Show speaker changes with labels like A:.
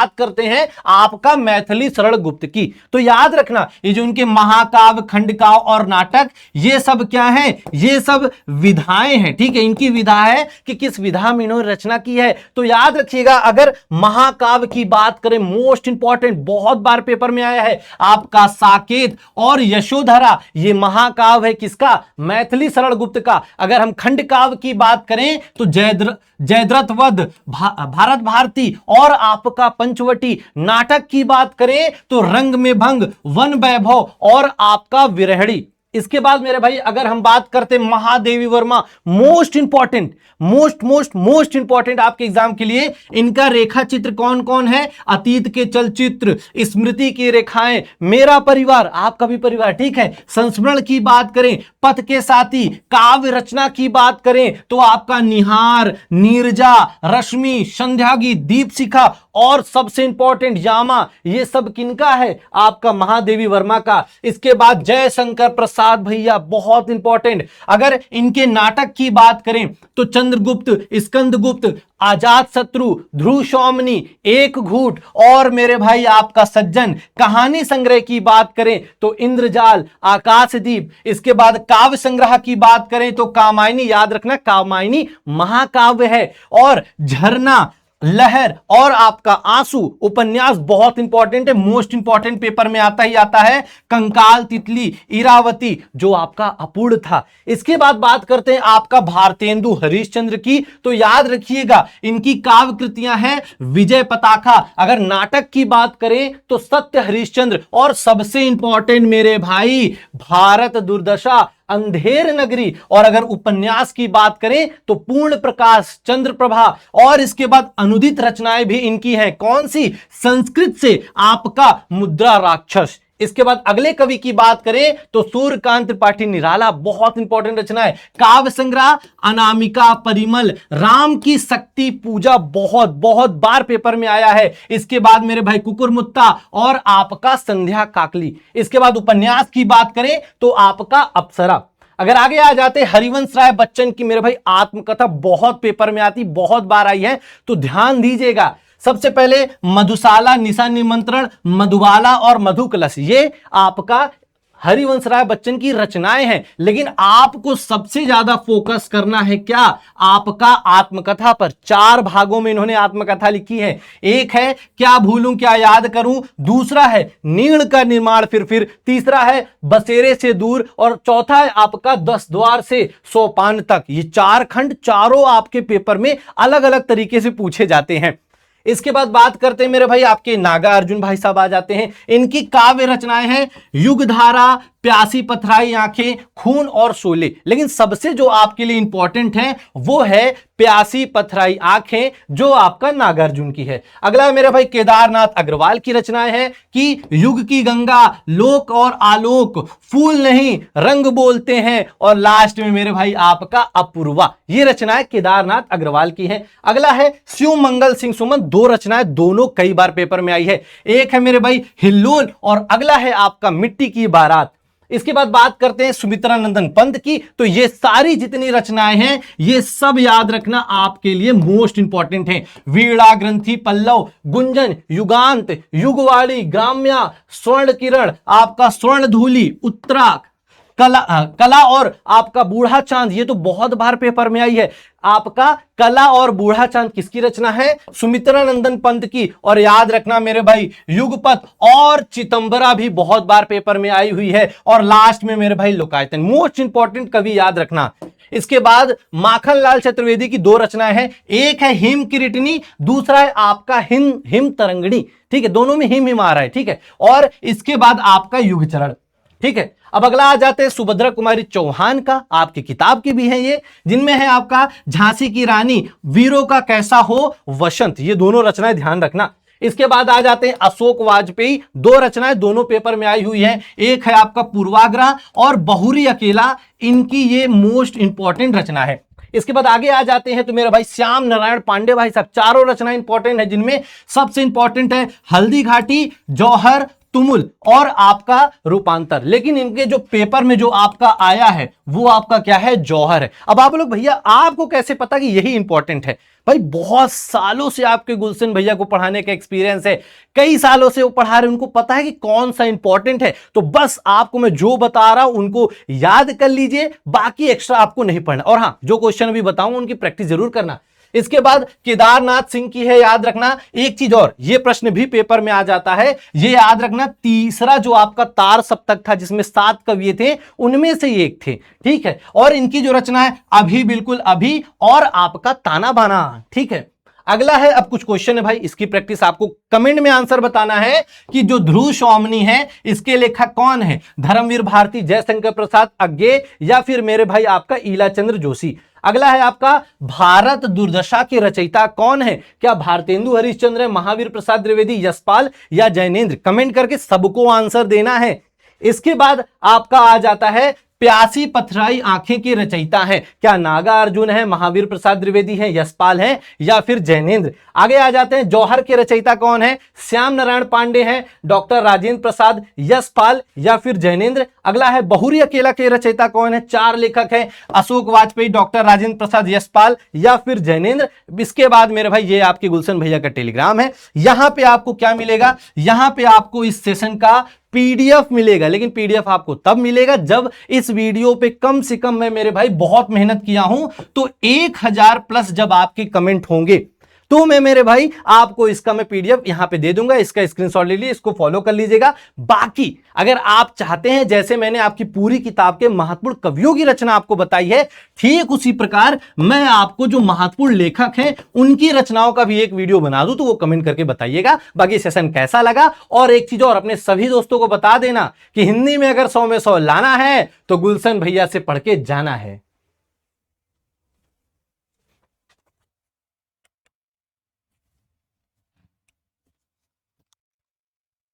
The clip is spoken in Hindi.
A: बात करते हैं आपका मैथिली सरल गुप्त की। तो याद रखना ये जो इनके महाकाव्य, खंडकाव्य और नाटक, ये सब क्या है, ये सब विधाएं हैं। ठीक है, इनकी विधा है कि किस विधा में इन्होंने रचना की है। तो याद रखिएगा, अगर महाकाव्य की बात करें, मोस्ट इंपॉर्टेंट, बहुत बार पेपर में आया है आपका साकेत और यशोधरा, ये महाकाव्य है किसका, मैथिली सरल गुप्त का। अगर हम खंडकाव्य की बात करें तो जयद्रथ वध, भारत भारती और आपका पंचवटी। नाटक की बात करें तो रंग में भंग, वन वैभव और आपका विरहणी। इसके बाद मेरे भाई अगर हम बात करते Mahadevi Verma, most important, most important आपके एग्जाम के लिए, इनका रेखा चित्र कौन कौन है, अतीत के चलचित्र, स्मृति की रेखाएं, मेरा परिवार, आपका भी परिवार, ठीक है। संस्मरण की बात करें, पथ के साथी, काव्य रचना की बात करें तो आपका निहार, नीरजा, रश्मि, संध्यागी, दीपशिखा और सबसे इंपॉर्टेंट यामा, ये सब किनका है, आपका महादेवी वर्मा का। इसके बाद जयशंकर प्रसाद भैया, बहुत इंपॉर्टेंट। अगर इनके नाटक की बात करें तो चंद्रगुप्त, स्कंदगुप्त, आजाद शत्रु, ध्रुव सौमनी, एक घूट और मेरे भाई आपका सज्जन। कहानी संग्रह की बात करें तो इंद्रजाल, आकाशदीप। इसके बाद काव्य संग्रह की बात करें तो कामायनी, याद रखना कामायनी महाकाव्य है। और झरना, लहर और आपका आंसू उपन्यास बहुत इंपॉर्टेंट है, मोस्ट इंपॉर्टेंट, पेपर में आता ही आता है। कंकाल, तितली, इरावती जो आपका अपूर्ण था। इसके बाद बात करते हैं आपका भारतेंदु हरिश्चंद्र की। तो याद रखिएगा इनकी काव्य कृतियां हैं विजय पताका। अगर नाटक की बात करें तो सत्य हरिश्चंद्र और सबसे इंपॉर्टेंट मेरे भाई भारत दुर्दशा, अंधेर नगरी। और अगर उपन्यास की बात करें तो पूर्ण प्रकाश, चंद्रप्रभा और इसके बाद अनुदित रचनाएं भी इनकी हैं। कौन सी, संस्कृत से आपका मुद्रा राक्षस। इसके बाद अगले कवि की बात करें तो सूर्यकांत त्रिपाठी निराला, बहुत इंपॉर्टेंट रचना है। काव्य संग्रह अनामिका, परिमल, राम की शक्ति पूजा, बहुत बहुत बार पेपर में आया है। इसके बाद मेरे भाई कुकुरमुत्ता और आपका संध्या काकली। इसके बाद उपन्यास की बात करें तो आपका अप्सरा। अगर आगे आ जाते हरिवंश राय बच्चन की मेरे भाई आत्मकथा, बहुत पेपर में आती, बहुत बार आई है, तो ध्यान दीजिएगा। सबसे पहले मधुशाला, निशा निमंत्रण, मधुबाला और मधु कलश, ये आपका हरिवंश राय बच्चन की रचनाएं हैं। लेकिन आपको सबसे ज्यादा फोकस करना है क्या, आपका आत्मकथा पर। 4 भागों में इन्होंने आत्मकथा लिखी है। एक है क्या भूलूं क्या याद करूं, दूसरा है नीण का निर्माण फिर, तीसरा है बसेरे से दूर और चौथा है आपका 10 द्वार से सोपान तक। ये 4 खंड, चारों आपके पेपर में अलग अलग तरीके से पूछे जाते हैं। इसके बाद बात करते हैं मेरे भाई आपके नागा अर्जुन भाई साहब आ जाते हैं। इनकी काव्य रचनाएं हैं युगधारा, प्यासी पथराई आंखें, खून और शोले। लेकिन सबसे जो आपके लिए इंपॉर्टेंट है वो है प्यासी पथराई आंखें, जो आपका नागार्जुन की है। अगला मेरे भाई केदारनाथ अग्रवाल की रचनाएं हैं कि युग की गंगा, लोक और आलोक, फूल नहीं रंग बोलते हैं और लास्ट में मेरे भाई आपका अपूर्वा। ये रचनाएं केदारनाथ अग्रवाल की है। अगला है शिव मंगल सिंह सुमन, 2 रचनाएं, दोनों कई बार पेपर में आई है। एक है मेरे भाई हिल्लोल और अगला है आपका मिट्टी की बारात। इसके बाद बात करते हैं सुमित्रा नंदन पंत की। तो ये सारी जितनी रचनाएं हैं ये सब याद रखना आपके लिए मोस्ट इंपॉर्टेंट हैं। वीणा ग्रंथि, पल्लव, गुंजन, युगांत, युगवाणी, ग्राम्या, स्वर्ण किरण, आपका स्वर्ण धूलि, उत्तराक, कला और आपका बूढ़ा चांद, ये तो बहुत बार पेपर में आई है। आपका कला और बूढ़ा चांद किसकी रचना है, सुमित्रा नंदन पंत की। और याद रखना मेरे भाई युगपथ और चितंबरा भी बहुत बार पेपर में आई हुई है। और लास्ट में मेरे भाई लोकायतन, मोस्ट इंपॉर्टेंट कवि याद रखना। इसके बाद माखनलाल चतुर्वेदी की 2 रचनाएं हैं। एक है हिम किरीटनी, दूसरा है आपका हिम तरंगणी। ठीक है, दोनों में हिम आ रहा है। ठीक है, और इसके बाद आपका युग चरण। ठीक है, अब अगला आ जाते हैं सुभद्रा कुमारी चौहान का, आपकी किताब की भी है ये, जिनमें है आपका झांसी की रानी, वीरों का कैसा हो वसंत। ये दोनों रचनाएं ध्यान रखना। इसके बाद आ जाते हैं अशोक वाजपेयी, 2 रचनाएं, दोनों पेपर में आई हुई है। एक है आपका पूर्वाग्रह और बहुरी अकेला, इनकी ये मोस्ट इंपॉर्टेंट रचना है। इसके बाद आगे आ जाते हैं तो मेरा भाई श्याम नारायण पांडे भाई साहब, 4 रचनाएं इंपॉर्टेंट है, जिनमें सबसे इंपॉर्टेंट है हल्दी घाटी, जौहर, तुमुल और आपका रूपांतर। लेकिन इनके जो पेपर में जो आपका आया है वो आपका क्या है, जौहर है। अब आप लोग भैया आपको कैसे पता कि यही इंपॉर्टेंट है? भाई बहुत सालों से आपके गुलशन भैया को पढ़ाने का एक्सपीरियंस है, कई सालों से वो पढ़ा रहे, उनको पता है कि कौन सा इंपॉर्टेंट है। तो बस आपको मैं जो बता रहा हूं उनको याद कर लीजिए, बाकी एक्स्ट्रा आपको नहीं पढ़ना। और हां, जो क्वेश्चन अभी बताऊंगा उनकी प्रैक्टिस जरूर करना। इसके बाद केदारनाथ सिंह की है, याद रखना। एक चीज और, ये प्रश्न भी पेपर में आ जाता है, ये याद रखना, तीसरा जो आपका तार सप्तक था जिसमें 7 कवि थे, उनमें से एक थे, ठीक है। और इनकी जो रचना है अभी, बिल्कुल अभी, और आपका ताना बाना, ठीक है। अगला है, अब कुछ क्वेश्चन है भाई, इसकी प्रैक्टिस आपको कमेंट में आंसर बताना है कि जो ध्रुव स्वामिनी है इसके लेखक कौन है? धर्मवीर भारती, जयशंकर प्रसाद अज्ञे, या फिर मेरे भाई आपका ईलाचंद्र जोशी। अगला है आपका, भारत दुर्दशा के रचयिता कौन है? क्या भारतेंदु हरिश्चंद्र, महावीर प्रसाद द्विवेदी, यशपाल या जैनेन्द्र? कमेंट करके सबको आंसर देना है। इसके बाद आपका आ जाता है, प्यासी पथराई आंखें के रचयिता है, क्या नागार्जुन है, महावीर प्रसाद द्विवेदी है, यशपाल है, या फिर जैनेन्द्र? आगे आ जाते हैं, जौहर के रचयिता कौन है? श्याम नारायण पांडे हैं, डॉक्टर राजेंद्र प्रसाद, यशपाल या फिर जैनेन्द्र? अगला है, बहुरी अकेला के रचयिता कौन है? 4 लेखक हैं, अशोक वाजपेयी, डॉक्टर राजेंद्र प्रसाद, यशपाल या फिर जैनेन्द्र? इसके बाद मेरे भाई ये आपके गुलशन भैया का टेलीग्राम है, यहां पे आपको क्या मिलेगा? यहां पे आपको इस सेशन का पीडीएफ मिलेगा। लेकिन पीडीएफ आपको तब मिलेगा जब इस वीडियो पे कम से कम, मैं मेरे भाई बहुत मेहनत किया हूं, तो 1000 प्लस जब आपके कमेंट होंगे तो मैं मेरे भाई आपको इसका मैं पीडीएफ यहां पे दे दूंगा। इसका स्क्रीनशॉट ले लीजिए, इसको फॉलो कर लीजिएगा। बाकी अगर आप चाहते हैं, जैसे मैंने आपकी पूरी किताब के महत्वपूर्ण कवियों की रचना आपको बताई है, ठीक उसी प्रकार मैं आपको जो महत्वपूर्ण लेखक हैं उनकी रचनाओं का भी एक वीडियो बना दूं, तो वो कमेंट करके बताइएगा। बाकी सेशन कैसा लगा, और एक चीज और, अपने सभी दोस्तों को बता देना कि हिंदी में अगर 100 में 100 लाना है तो गुलशन भैया से पढ़ के जाना है।